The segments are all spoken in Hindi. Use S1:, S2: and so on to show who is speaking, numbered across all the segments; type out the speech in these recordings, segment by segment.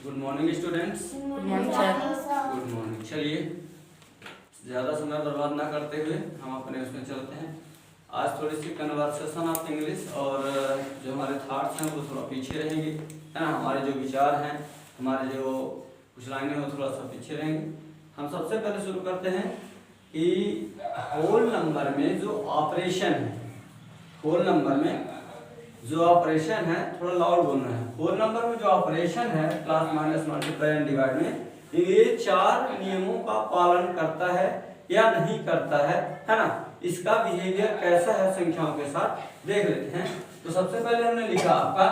S1: Good morning students.
S2: Good morning sir.
S1: Good morning. चलिए ज़्यादा समय बर्बाद ना करते हुए हम अपने उसमें चलते हैं। आज थोड़ी सी कन्वर्सेशन ऑफ इंग्लिश और जो हमारे थॉट्स हैं वो थोड़ा पीछे रहेंगे, है ना। हमारे जो विचार हैं, हमारे जो कुछ लाइनें वो थोड़ा सा पीछे रहेंगे। हम सबसे पहले शुरू करते हैं कि होल नंबर में जो ऑपरेशन है, होल नंबर में जो ऑपरेशन है, थोड़ा लाउड बोलना है। होल नंबर में जो ऑपरेशन है plus minus multiply and divide में, ये 4 नियमों का पालन करता है या नहीं करता है ना। इसका बिहेवियर कैसा है संख्याओं के साथ देख लेते हैं। तो सबसे पहले हमने लिखा आपका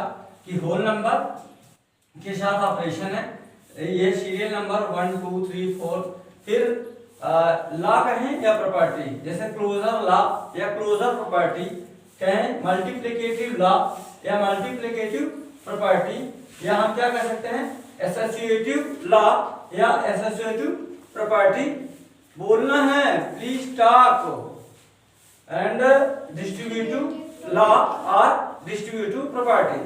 S1: कि होल नंबर के साथ ऑपरेशन है, ये सीरियल नंबर 1 2 3 4। फिर लॉ कहें या प्रॉपर्टी, जैसे क्लोजर लॉ या क्लोजर प्रॉपर्टी कहें, मल्टीप्लिकेटिव लॉ या मल्टीप्लिकेटिव प्रॉपर्टी, या हम क्या कह सकते हैं एसोसिएटिव लॉ या एसोसिएटिव प्रॉपर्टी। बोलना है please talk. And distributive law और डिस्ट्रीब्यूटिव प्रॉपर्टी।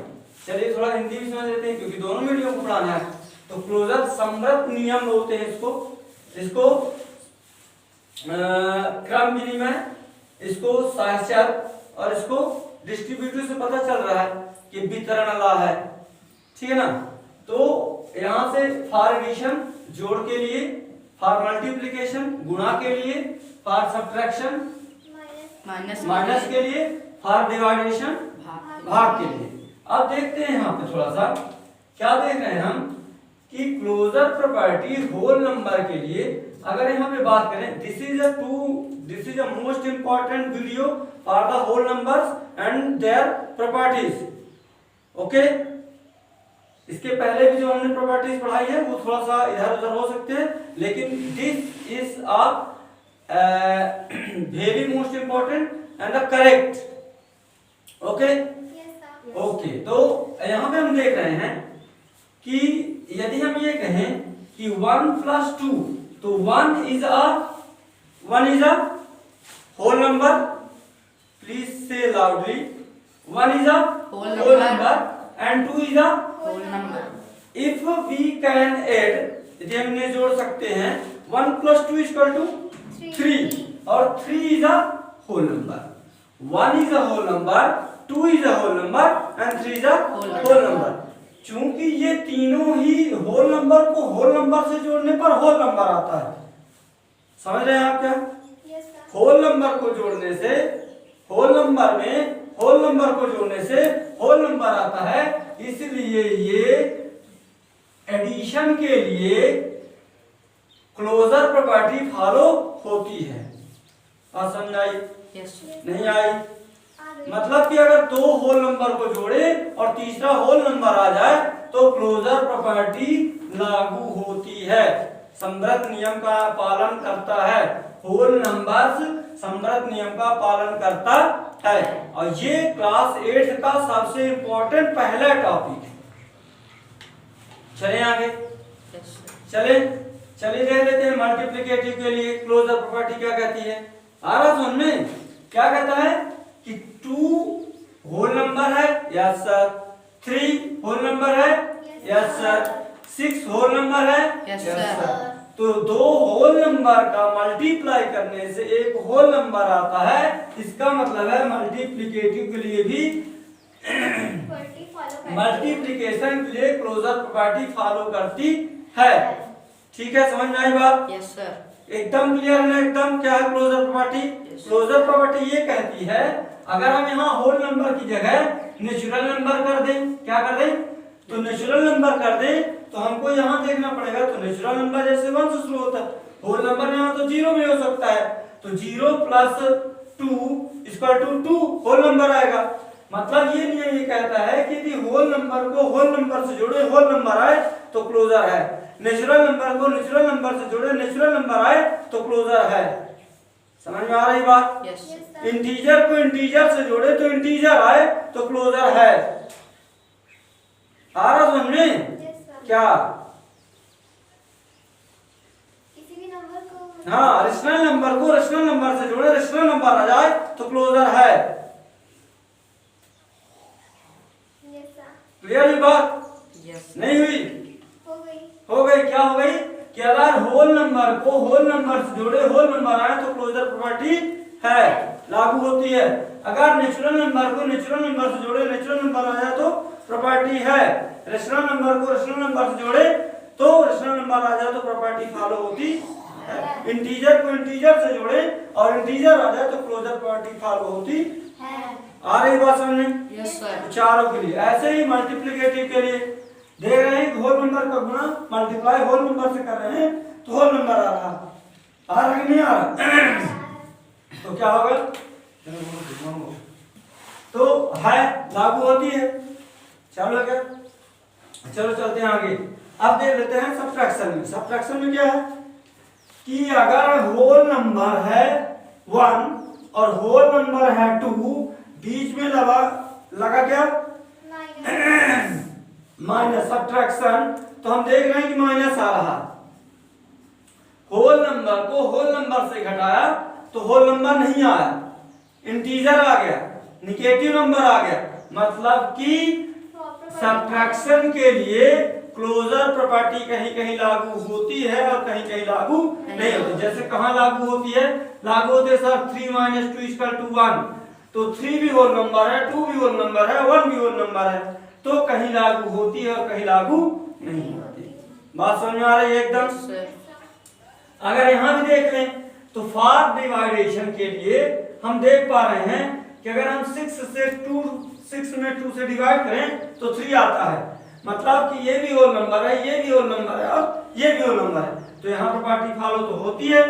S1: चलिए थोड़ा हिंदी भी समझ लेते हैं क्योंकि दोनों मीडियम को पढ़ाना है। तो क्लोजर समृद्ध नियम बोलते हैं इसको क्रम विनिमय, इसको साहचर्य, और इसको डिस्ट्रीब्यूटिव से पता चल रहा है कि वितरण लॉ है, ठीक है ना। तो यहां से फॉर एडिशन जोड़ के लिए, फॉर मल्टीप्लिकेशन गुणा के लिए, फॉर सब्ट्रैक्शन माइनस के लिए, फॉर डिवाइडेशन भाग के लिए। अब देखते हैं यहाँ पे थोड़ा सा क्या देख रहे हैं हम कि क्लोजर प्रॉपर्टी होल नंबर के लिए अगर यहाँ पे बात करें, this is a most important video for the whole numbers and their properties. Okay, इसके पहले भी जो हमने प्रॉपर्टीज पढ़ाई है वो थोड़ा सा इधर उधर हो सकते हैं, लेकिन this is a very most important and the correct. Okay okay, तो यहाँ पे हम देख रहे हैं कि यदि हम ये कहें कि 1 + 2, तो 1 is a whole number. Please से loudly, 1 is a whole number and 2 is a
S2: whole number.
S1: If we can add, यदि हमने जोड़ सकते हैं 1 + 2 = 3 और 3 is a whole number. 1 is a whole number, 2 is a whole number and 3 is a whole number. चूंकि ये तीनों ही होल नंबर को होल नंबर से जोड़ने पर होल नंबर आता है। समझ रहे हैं आप क्या? होल नंबर को जोड़ने से होल नंबर में होल नंबर को जोड़ने से होल नंबर आता है, इसलिए ये एडिशन के लिए क्लोजर प्रॉपर्टी फॉलो होती है। बात समझ आई? नहीं आई? मतलब कि अगर 2 होल नंबर को जोड़े और तीसरा होल नंबर आ जाए तो क्लोजर प्रॉपर्टी लागू होती है, समृद्ध नियम का पालन करता है। होल नंबर्स समृद्ध नियम का पालन करता है, और ये क्लास 8 का सबसे इंपॉर्टेंट पहला टॉपिक है। चले आगे, चलिए देख लेते हैं मल्टीप्लिकेटिव के लिए क्लोजर प्रॉपर्टी क्या कहती है। आ रहा समझ में? क्या कहता है कि 2 होल नंबर है, यस सर। 3 होल नंबर है, यस सर। 6 होल नंबर है,
S2: यस सर।
S1: तो 2 होल नंबर का मल्टीप्लाई करने से एक होल नंबर आता है। इसका मतलब है मल्टीप्लिकेटिव के लिए भी मल्टीप्लिकेशन के लिए क्लोजर प्रॉपर्टी फॉलो करती है। ठीक है, समझ में आई बात?
S2: Yes sir.
S1: एकदम क्लियर है? एकदम क्या है क्लोजर प्रॉपर्टी? क्लोजर प्रॉपर्टी ये कहती है अगर हम यहाँ होल नंबर की जगह नेचुरल नंबर कर दें, क्या कर दें? तो नेचुरल नंबर कर दें, तो हमको यहाँ देखना पड़ेगा। तो नेचुरल नंबर जैसे 1 से शुरू होता है, होल नंबर यहाँ तो 0 भी हो सकता है, तो 0 + 2 = 2 होल नंबर आएगा। मतलब ये नियम ये कहता है कि यदि होल नंबर को होल नंबर से जोड़े होल नंबर आए तो क्लोजर है, नेचुरल नंबर को नेचुरल नंबर से जोड़े नेचुरल नंबर आए तो क्लोजर है। समझ में आ रही बात?
S2: यस।
S1: इंटीजर को इंटीजर से जोड़े तो इंटीजर आए तो क्लोजर है। आ रहा समझ में? क्या?
S3: किसी भी नंबर को,
S1: हाँ, रेशनल नंबर को रेशनल नंबर से जोड़े रेशनल नंबर आ जाए तो क्लोजर है। क्लियर हुई बात?
S2: यस।
S1: नहीं हुई?
S3: हो
S1: क्या हो गई कि अगर होल नंबर को होल नंबर से जोड़े होल नंबर आए तो क्लोजर प्रॉपर्टी है, लागू होती है। अगर नेचुरल नंबर को नेचुरल नंबर से जोड़े नेचुरल नंबर आ जाए तो प्रॉपर्टी है। रेशनल नंबर को रेशनल नंबर से जोड़े तो रेशनल नंबर आ जाए तो प्रॉपर्टी फॉलो होती है। इंटीजर को इंटीजर से जोड़े और इंटीजर आ जाए तो क्लोजर प्रॉपर्टी फॉलो होती है। आ रही बात समझ में?
S2: Yes sir.
S1: चारों के लिए ऐसे ही मल्टीप्लिकेटिव के लिए देख रहे हैं होल नंबर का गुणा मल्टीप्लाई होल नंबर से कर रहे हैं तो होल नंबर आ रहा कि नहीं आ रहा? तो क्या होगा? तो है लागू होती है। चलो क्या, चलो चलते हैं आगे। अब देख लेते हैं सब्ट्रैक्शन में। सब्ट्रैक्शन में क्या है कि अगर होल नंबर है 1 और होल नंबर है 2, बीच में लगा क्या माइनस, सब्ट्रैक्शन, तो हम देख रहे हैं कि माइनस आ रहा। होल नंबर को होल नंबर से घटाया तो होल नंबर नहीं आया, इंटीजर आ गया, नेगेटिव नंबर आ गया। मतलब कि सब्ट्रैक्शन के लिए क्लोजर प्रॉपर्टी कहीं कहीं लागू होती है और कहीं कहीं लागू नहीं होती। जैसे कहाँ लागू होती है? लागू होती है सर 3 - 2 = 1, तो 3 भी होल नंबर है, 2 भी होल नंबर है, 1 भी होल नंबर है, तो कहीं लागू होती है और कहीं लागू नहीं होती। बात समझ में आ रही है एकदम? अगर यहाँ भी देख लें तो फॉर डिवाइडेशन के लिए हम देख पा रहे हैं कि अगर हम 6 में 2 से डिवाइड करें तो 3 आता है। मतलब कि ये भी होल नंबर है, ये भी होल नंबर है और ये भी होल नंबर है, तो यहाँ प्रॉपर्टी फॉलो तो होती है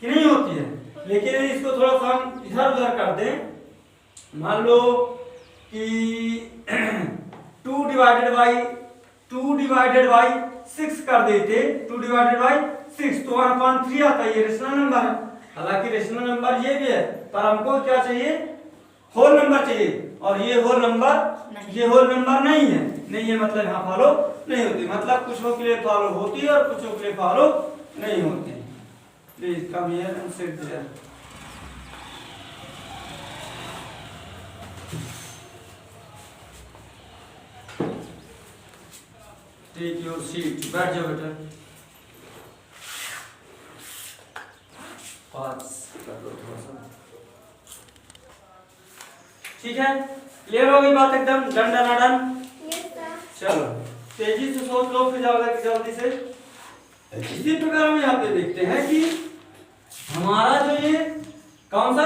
S1: कि नहीं होती है। लेकिन इसको थोड़ा सा हम इधर उधर कर दें, मान लो कि 2 डिवाइडेड बाई 6 कर देते, 2 डिवाइडेड बाई 6 तो 1/3 आता है। ये रेशनल नंबर है, हालांकि रेशनल नंबर ये भी है, पर हमको क्या चाहिए? होल नंबर चाहिए, और ये होल नंबर नहीं है। नहीं है मतलब यहाँ फॉलो नहीं होती। मतलब कुछों के लिए फॉलो होती है और कुछों के लिए फॉलो नहीं होती। Please come here and sit there. Take your seat, बैठ जाओ बेटा। पास कर दो थोड़ा सा, ठीक है? क्लियर हो गई बात एकदम? Done done done. चलो तेजी से सोच लो, फिर जल्दी से। इसी प्रकार हम यहाँ पे देखते हैं कि हमारा जो ये कौन सा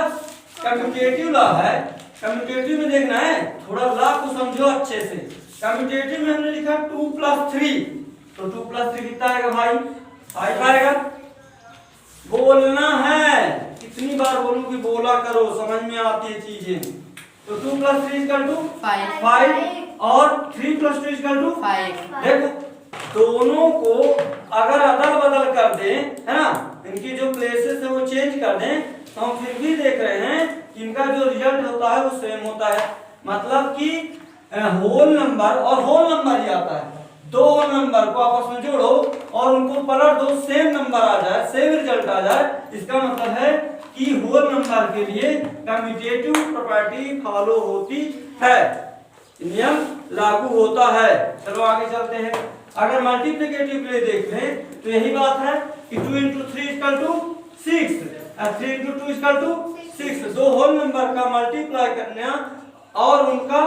S1: कम्यूटेटिव लॉ है, कम्यूटेटिव में देखना है, थोड़ा लॉ को समझो अच्छे से। कम्यूटेटिव में हमने लिखा 2 + 3, तो 2 + 3 कितना आएगा भाई? 5 आएगा। बोलना है, कितनी बार बोलूं कि बोला करो, समझ में आती है चीजें। तो 2 + 3 = 5 और 3 + 2 = 5। देखो दोनों को अगर अदल बदल कर दें, है ना, इनकी जो प्लेसेस है वो चेंज कर दें, तो हम फिर भी देख रहे हैं कि इनका जो रिजल्ट होता है वो सेम होता है। मतलब कि होल नंबर और होल नंबर ही आता है। दो होल नंबर को आपस में जोड़ो और उनको पलट दो, सेम नंबर आ जाए, सेम रिजल्ट आ जाए, इसका मतलब है कि होल नंबर के लिए कम्यूटेटिव प्रॉपर्टी फॉलो होती है, नियम लागू होता है। चलो आगे चलते हैं। अगर मल्टीप्लिकेटिव के लिए देख लें तो यही बात है कि 2 × 3 = 6 और 3 × 2 = 6। दो होल नंबर का मल्टीप्लाई करना और उनका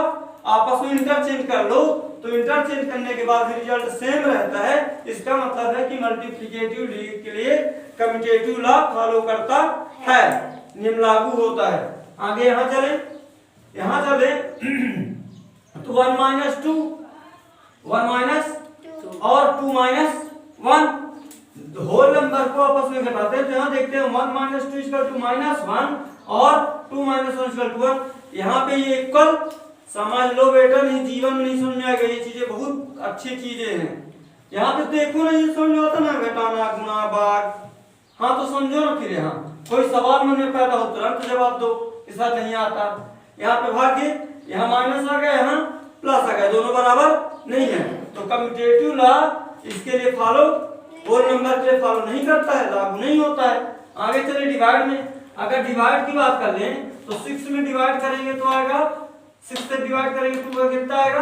S1: आपस में इंटरचेंज कर लो, तो इंटरचेंज करने के बाद रिजल्ट सेम रहता है। इसका मतलब है कि मल्टीप्लिकेटिव के लिए कम्यूटेटिव लॉ फॉलो करता है, नियम लागू होता है। आगे यहाँ चले तो 1 - 2 और 2 - 1 होल नंबर को आपस में घटाते हैं, तो यहाँ देखते हैं 1 - 2 = -1 और 2 - 1 = 1। यहाँ पे ये इक्वल समझ लो बेटा, नहीं जीवन में नहीं समझ में आएगा, ये चीजें बहुत अच्छी चीजें हैं। यहाँ पे देखो ना, ये समझ में आता ना, घटाना गुना भाग, हाँ तो समझो ना। फिर यहाँ कोई सवाल मन में पैदा हो तुरंत जवाब दो, इस बात नहीं आता। यहाँ पे भाग्य, यहाँ माइनस आ गया, यहाँ प्लस आ गया, दोनों बराबर नहीं है, तो कम्यूटेटिव लॉ इसके लिए फॉलो, होल नंबर के लिए फॉलो नहीं करता है, लागू नहीं होता है। आगे चले डिवाइड में। अगर डिवाइड की बात कर लें तो 6 में डिवाइड करेंगे तो आएगा, 6 से डिवाइड करेंगे 2 का कितना आएगा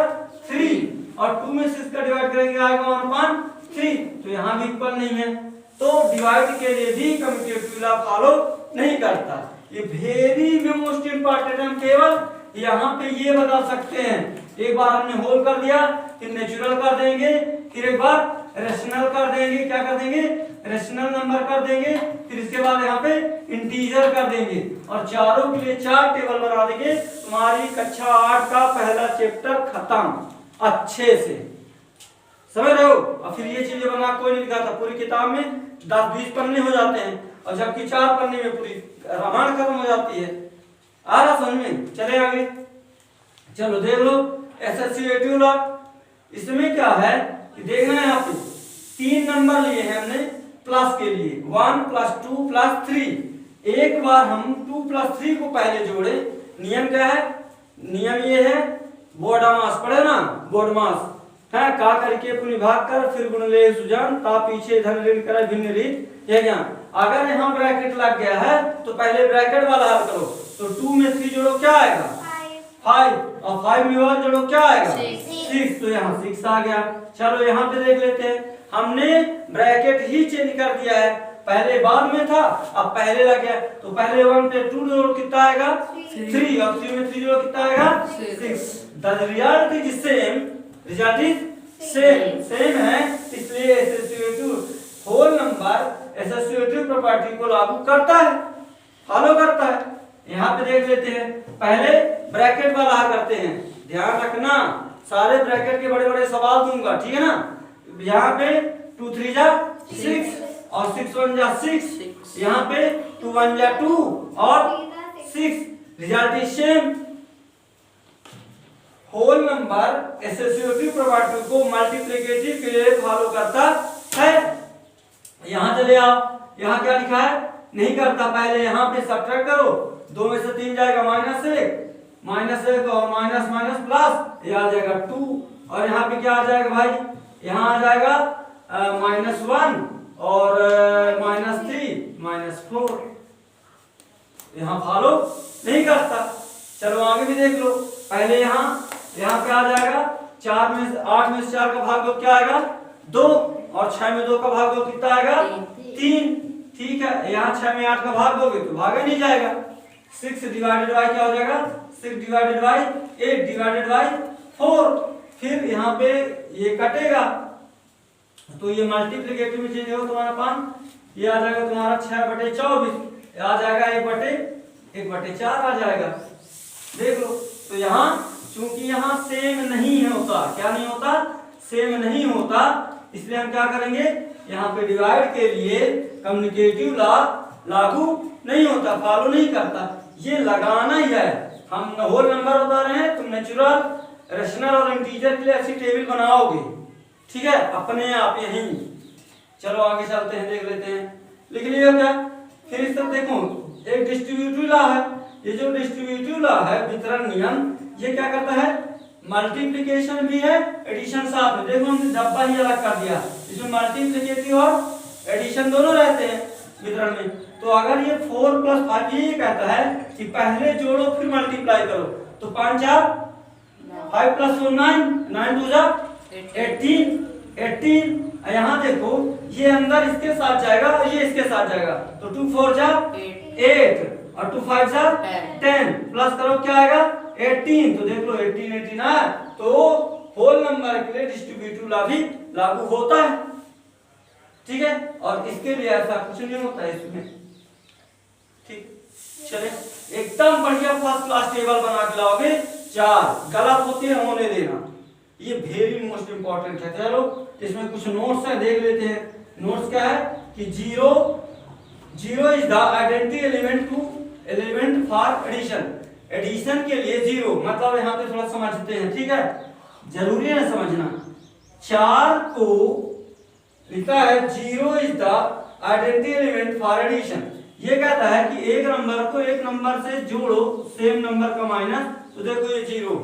S1: 3, और 2 में 6 का डिवाइड करेंगे आएगा 1/3। तो तो यहाँ भी इक्वल नहीं है, तो डिवाइड के लिए भी कम्यूटेटिव लॉ फॉलो नहीं करता। ये वेरी मोस्ट इंपॉर्टेंट, हम केवल यहाँ पे ये बता सकते हैं। एक बार हमने होल कर दिया, फिर नेचुरल कर देंगे, फिर एक बार रेशनल कर देंगे, क्या कर देंगे, रेशनल नंबर कर देंगे, फिर इसके बाद यहाँ पे इंटीजर कर देंगे, और चारों के लिए 4 टेबल बना देंगे। तुम्हारी कक्षा 8 का पहला चैप्टर खत्म अच्छे से, समझ रहे हो। और फिर ये चीजें बना कोई नहीं लिखा था, पूरी किताब में 10-20 पन्ने हो जाते हैं, और जबकि 4 पन्ने में पूरी रामायण खत्म हो जाती है। आ रहा समझ में? चले आगे, चलो देख लो एसोसिएटिव लॉ। इसमें क्या है कि देखना है, यहाँ पे 3 नंबर लिए हैं हमने प्लस के लिए, 1 + 2 + 3। एक बार हम 2 + 3 को पहले जोड़े, नियम क्या है, नियम ये है, बोर्डमास पढ़े ना, बोर्डमास है, का करके पुनि भाग कर फिर गुण ले सुजान, ता पीछे धन ऋण करे भिन्न रीत ये ज्ञान। अगर यहाँ ब्रैकेट लग गया है तो पहले ब्रैकेट वाला हल करो, तो 2 में 3 जोड़ो क्या आएगा 5, और 5 में 1 जोड़ो क्या आएगा 6, तो यहाँ 6 आ गया। चलो यहाँ पे देख लेते हैं, हमने ब्रैकेट ही चेंज कर दिया है, पहले बाद में था अब पहले लग गया, तो पहले 1 पे 2 जोड़ो कितना आएगा 3, और 3 में 3 जोड़ो कितना आएगा 6। The result is same, result is same है, इसलिए associative whole number associative property को लागू करता है, फॉलो करता है। यहाँ पे देख लेते हैं, पहले ब्रैकेट वाला हल करते हैं, ध्यान रखना सारे ब्रैकेट के बड़े बड़े सवाल दूंगा, ठीक है ना। यहाँ पे 2 3 जा 6 और 6 1 जा 6, यहाँ पे 2 1 जा 2 और 6, result is same. Whole number associative property को मल्टीप्लिकेटिव के लिए फॉलो करता है। यहाँ चले आओ, यहाँ क्या लिखा है, नहीं करता, पहले यहाँ पे सब्ट्रैक्ट करो, 2 में से 3 जाएगा -1 और माइनस माइनस प्लस, ये आ जाएगा 2, और यहाँ पे क्या आ जाएगा भाई, यहाँ आ जाएगा -1 और -3 -4, यहाँ फॉलो नहीं करता। चलो आगे भी देख लो, पहले यहाँ पे आ जाएगा 8 में से 4 का भाग दो क्या आएगा 2, और 6 में 2 का भाग दो कितना आएगा 3, ठीक है। यहाँ 6 में 8 का भाग दोगे तो भागा नहीं जाएगा, 6 डिवाइडेड बाय क्या हो जाएगा 6 डिवाइडेड बाय 8 डिवाइडेड बाय 4, फिर यहाँ पे ये कटेगा तो ये मल्टीप्लिकेटिव में चेंज होगा तुम्हारा 5, ये आ जाएगा तुम्हारा 6/24, आ जाएगा 1/4 आ जाएगा। देख लो, तो यहाँ चूंकि यहाँ सेम नहीं होता, क्या नहीं होता, सेम नहीं होता, इसलिए हम क्या करेंगे, यहाँ पे डिवाइड के लिए कम्युटेटिव लॉ लागू नहीं होता, फॉलो नहीं करता, ये लगाना ही है। हम होल नंबर बता रहे हैं, तुम नेचुरल, रेशनल और इंटीजर के लिए ऐसी टेबल बनाओगे, ठीक है, अपने आप यहीं। चलो आगे चलते हैं, देख लेते हैं, लिख लिया क्या। फिर इस तरफ देखो, एक डिस्ट्रीब्यूटिव लॉ है, ये जो डिस्ट्रीब्यूटिव लॉ है, वितरण नियम, ये क्या करता है, मल्टीप्लिकेशन भी है, एडिशन साथ में। देखो हमने डब्बा ही अलग कर दिया, इसमें मल्टीप्लिकेटिव और एडिशन दोनों रहते हैं वितरण में। तो अगर ये 4 + 5 ये कहता है कि पहले जोड़ो फिर मल्टीप्लाई करो, तो 5 4 5 + 4 9 9 2 जा 18, यहाँ देखो ये अंदर इसके साथ जाएगा और ये इसके साथ जाएगा, तो 2 4 जा 8 और 2 5 जा 10, प्लस करो क्या आएगा 18, तो देख लो 18 है, तो होल नंबर के लिए डिस्ट्रीब्यूटिव लॉ भी लागू होता है, ठीक है। और इसके लिए ऐसा कुछ नहीं होता है इसमें, ठीक। चले एकदम बढ़िया फर्स्ट क्लास टेबल बना के लाओगे, 4 गलत होती है होने देना, ये वेरी मोस्ट इंपॉर्टेंट है। चलो इसमें कुछ नोट्स है, देख लेते हैं। नोट्स क्या है कि 0 is the identity element for addition, addition के लिए 0, मतलब यहाँ पे थोड़ा समझते हैं, ठीक है, जरूरी है समझना। 4 को लिखा है 0 is the identity element for addition, ये कहता है कि एक नंबर को एक नंबर से जोड़ो सेम नंबर का माइनस, तो देखो ये 0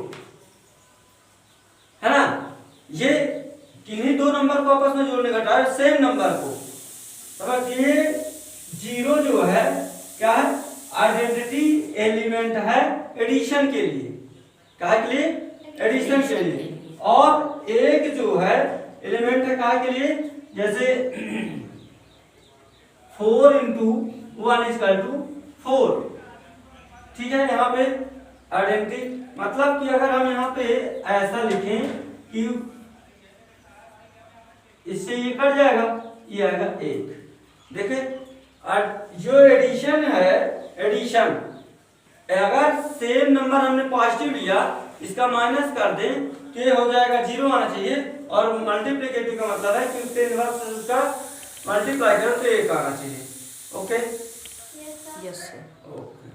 S1: है ना, ये किन्हीं 2 नंबर को आपस में जोड़ने का है सेम नंबर को, समझ। ये 0 जो है क्या है, आइडेंटिटी एलिमेंट है एडिशन के लिए, काहे के लिए, एडिशन के लिए। और एक जो है एलिमेंट है काहे के लिए, जैसे 4 इंटू 1 इक्वल टू 4। ठीक है, यहाँ पे आइडेंटिटी मतलब कि अगर हम यहाँ पे ऐसा लिखें कि इससे ये कट जाएगा, ये आएगा 1। देखे जो एडिशन है, एडिशन अगर सेम नंबर हमने पॉजिटिव लिया, इसका माइनस कर दें तो ये हो जाएगा 0 आना चाहिए, और मल्टीप्लिकेटिव का मतलब है कि उसके इनवर्स से उसका मल्टीप्लाई करो तो 1 आना चाहिए। Okay
S3: yes sir.
S2: Yes sir.
S1: Okay.